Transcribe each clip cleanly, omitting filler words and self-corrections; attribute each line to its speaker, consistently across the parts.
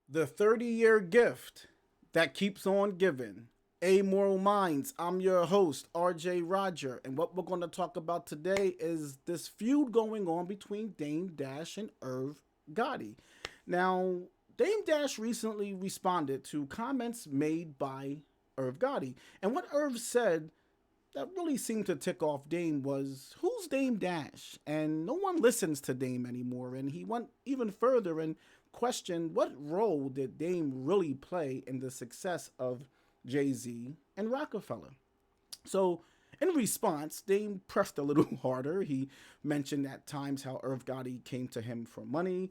Speaker 1: The 30-year gift that keeps on giving. Amoral Minds. I'm your host, RJ Roger. And what we're going to talk about today is this feud going on between Dame Dash and Irv Gotti. Now, Dame Dash recently responded to comments made by Irv Gotti. And what Irv said that really seemed to tick off Dame was, who's Dame Dash? And no one listens to Dame anymore. And he went even further and questioned what role did Dame really play in the success of Jay-Z and Rockefeller. So in response, Dame pressed a little harder. He mentioned at times how Irv Gotti came to him for money.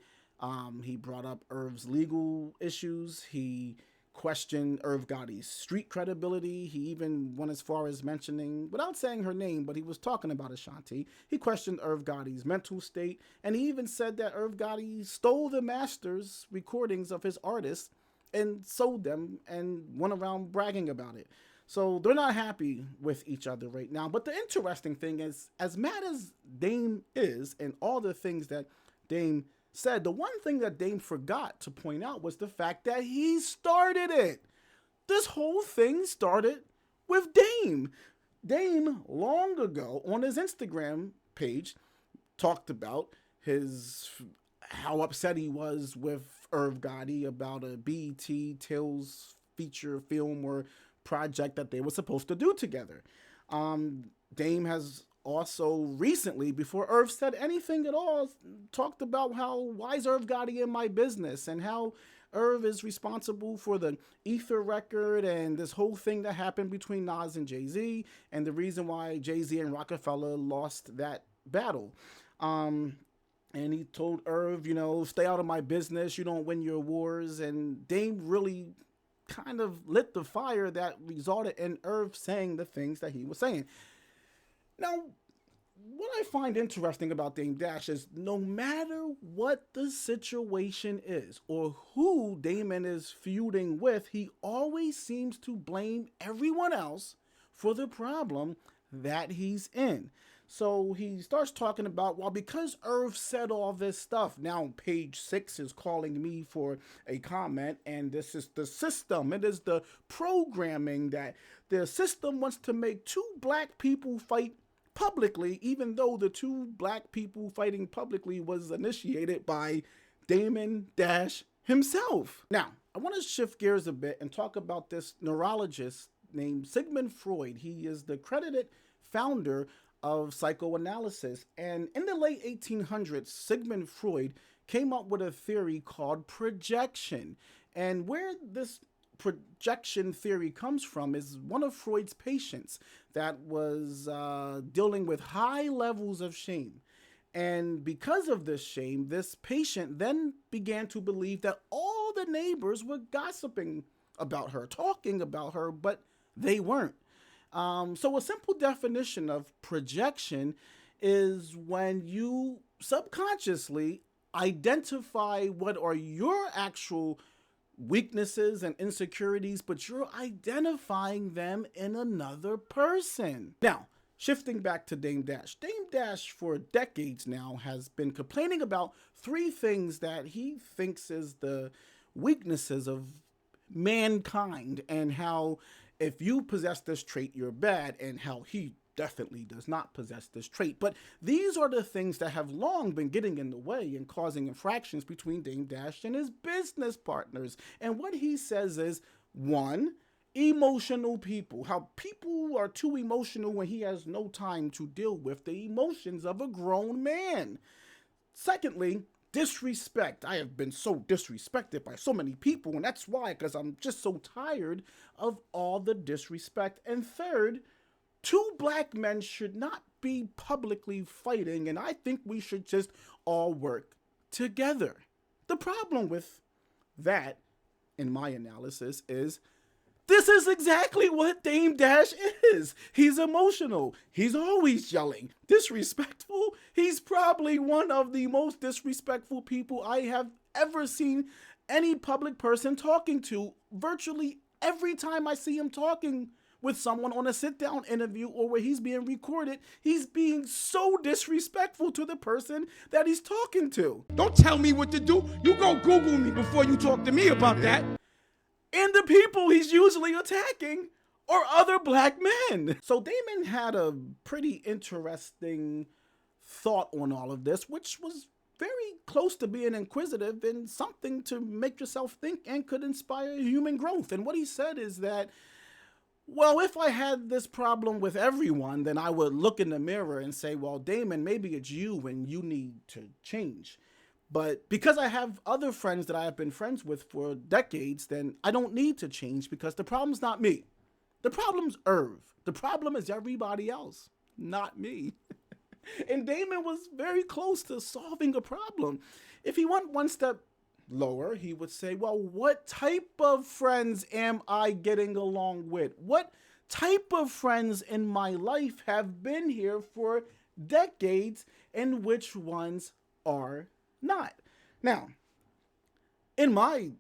Speaker 1: He brought up Irv's legal issues. He questioned Irv Gotti's street credibility. He even went as far as mentioning, without saying her name, but he was talking about Ashanti. He questioned Irv Gotti's mental state, and he even said that Irv Gotti stole the master's recordings of his artists and sold them and went around bragging about it. So they're not happy with each other right now. But the interesting thing is, as mad as Dame is and all the things that Dame said, the one thing that Dame forgot to point out was the fact that he started it. This whole thing started with Dame. Dame, long ago, on his Instagram page, talked about his how upset he was with Irv Gotti about a BET Tales feature film or project that they were supposed to do together. Dame has also recently, before Irv said anything at all, talked about how, why is Irv Gotti in my business, and how Irv is responsible for the Ether record and this whole thing that happened between Nas and Jay-Z, and the reason why Jay-Z and Rockefeller lost that battle. And he told Irv, stay out of my business, you don't win your wars. And Dame really kind of lit the fire that resulted in Irv saying the things that he was saying. Now, what I find interesting about Dame Dash is no matter what the situation is or who Damon is feuding with, he always seems to blame everyone else for the problem that he's in. So he starts talking about, well, because Irv said all this stuff, now page 6 is calling me for a comment, and this is the system. It is the programming that the system wants to make two black people fight publicly, even though the two black people fighting publicly was initiated by Damon Dash himself. Now, I want to shift gears a bit and talk about this neurologist named Sigmund Freud. He is the credited founder of psychoanalysis. And in the late 1800s, Sigmund Freud came up with a theory called projection. And where this projection theory comes from is one of Freud's patients that was dealing with high levels of shame. And because of this shame, this patient then began to believe that all the neighbors were gossiping about her, talking about her, but they weren't. So a simple definition of projection is when you subconsciously identify what are your actual weaknesses and insecurities, but you're identifying them in another person. Now, shifting back to Dame Dash. Dame Dash, for decades now, has been complaining about three things that he thinks is the weaknesses of mankind, and how if you possess this trait, you're bad, and how he definitely does not possess this trait. But these are the things that have long been getting in the way and causing infractions between Dame Dash and his business partners. And what he says is, one, emotional people. How people are too emotional when he has no time to deal with the emotions of a grown man. Secondly, disrespect. I have been so disrespected by so many people, and that's why, because I'm just so tired of all the disrespect. And third, two black men should not be publicly fighting, and I think we should just all work together. The problem with that, in my analysis, is this is exactly what Dame Dash is. He's emotional. He's always yelling. Disrespectful. He's probably one of the most disrespectful people I have ever seen any public person talking to. Virtually every time I see him talking with someone on a sit-down interview or where he's being recorded, he's being so disrespectful to the person that he's talking to.
Speaker 2: Don't tell me what to do. You go Google me before you talk to me about that.
Speaker 1: And the people he's usually attacking are other black men. So Damon had a pretty interesting thought on all of this, which was very close to being inquisitive and something to make yourself think and could inspire human growth. And what he said is that, well, if I had this problem with everyone, then I would look in the mirror and say, well, Damon, maybe it's you and you need to change. But because I have other friends that I have been friends with for decades, then I don't need to change because the problem's not me. The problem's Irv. The problem is everybody else, not me. And Damon was very close to solving a problem. If he went one step lower, he would say, well, what type of friends am I getting along with? What type of friends in my life have been here for decades and which ones are not? Now, in my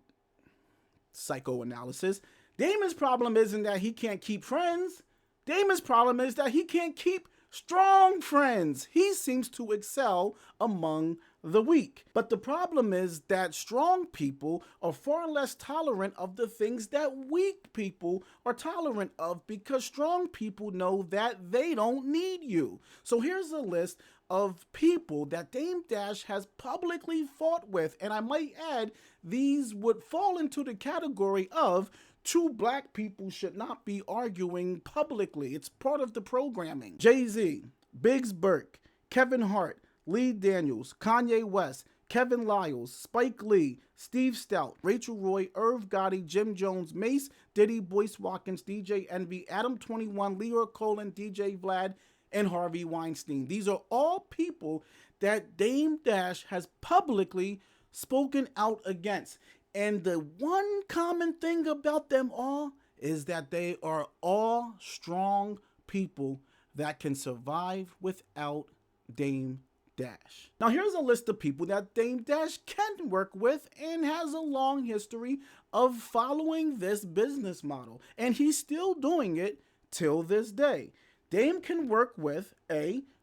Speaker 1: psychoanalysis, Damon's problem isn't that he can't keep friends. Damon's problem is that he can't keep strong friends. He seems to excel among the weak. But the problem is that strong people are far less tolerant of the things that weak people are tolerant of because strong people know that they don't need you. So here's a list of people that Dame Dash has publicly fought with. And I might add, these would fall into the category of two black people should not be arguing publicly. It's part of the programming. Jay-Z, Biggs Burk, Kevin Hart, Lee Daniels, Kanye West, Kevin Liles, Spike Lee, Steve Stoute, Rachel Roy, Irv Gotti, Jim Jones, Mase, Diddy, Boyce, Watkins, DJ Envy, Adam 21, Lyor, Cohen, DJ Vlad, and Harvey Weinstein. These are all people that Dame Dash has publicly spoken out against. And the one common thing about them all is that they are all strong people that can survive without Dame Dash. Now here's a list of people that Dame Dash can work with and has a long history of following this business model. And he's still doing it till this day. Dame can work with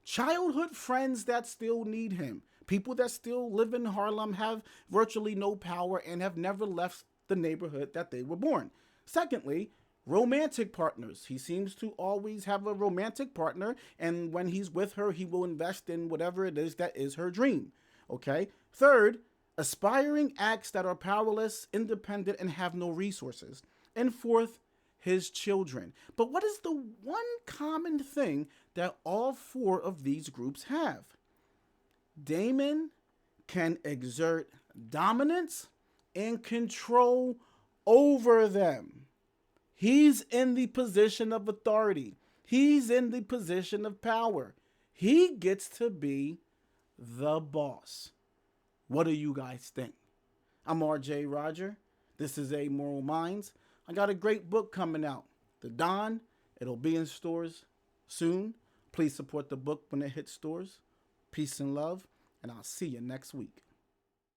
Speaker 1: childhood friends that still need him. People that still live in Harlem, have virtually no power, and have never left the neighborhood that they were born. Secondly, romantic partners. He seems to always have a romantic partner, and when he's with her, he will invest in whatever it is that is her dream. Okay? Third, aspiring acts that are powerless, independent, and have no resources. And fourth, his children. But what is the one common thing that all four of these groups have? Damon can exert dominance and control over them. He's in the position of authority. He's in the position of power. He gets to be the boss. What do you guys think? I'm RJ Roger. This is Amoral Minds. I got a great book coming out, The Don. It'll be in stores soon. Please support the book when it hits stores. Peace and love, and I'll see you next week.